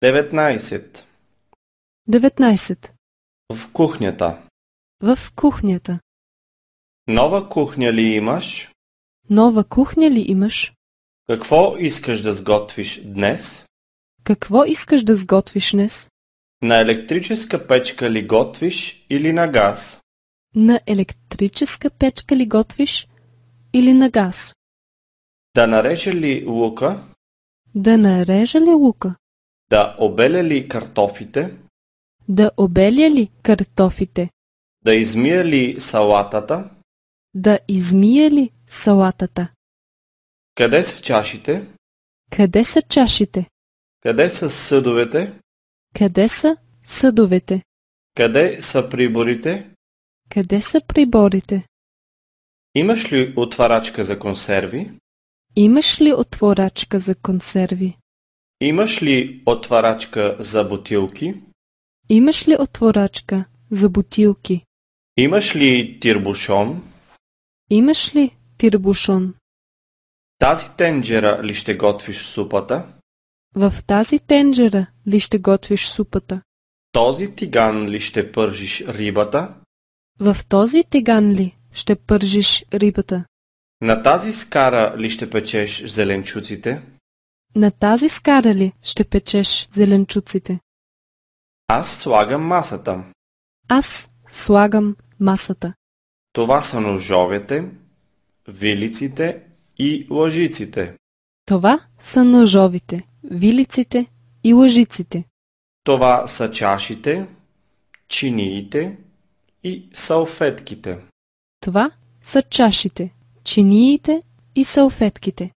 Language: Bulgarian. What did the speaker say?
19. 19. В кухнята. В кухнята. Нова кухня ли имаш? Нова кухня ли имаш? Какво искаш да сготвиш днес? Какво искаш да сготвиш днес? На електрическа печка ли готвиш или на газ? На електрическа печка ли готвиш или на газ? Да нареже ли лука? Да нарежа ли лука? Да обеля ли картофите? Да обеля ли картофите? Да измия ли салатата? Да измия ли салатата? Къде са чашите? Къде са чашите? Къде са съдовете? Къде са съдовете? Къде са приборите? Къде са приборите? Имаш ли отварачка за консерви? Имаш ли отворачка за консерви? Имаш ли отварачка за бутилки? Имаш ли отворачка за бутилки? Имаш ли тирбушон? Имаш ли тирбушон? Тази тенджера ли ще готвиш супата? В тази тенджера ли ще готвиш супата? Този тиган ли ще пържиш рибата? В този тиган ли ще пържиш рибата? На тази скара ли ще печеш зеленчуците? На тази скара ли ще печеш зеленчуците? Аз слагам масата. Аз слагам масата. Това са ножовете, вилиците и лъжиците. Това са ножовите, вилиците и лъжиците. Това са чашите, чиниите и салфетките. Това са чашите, чиниите и салфетките.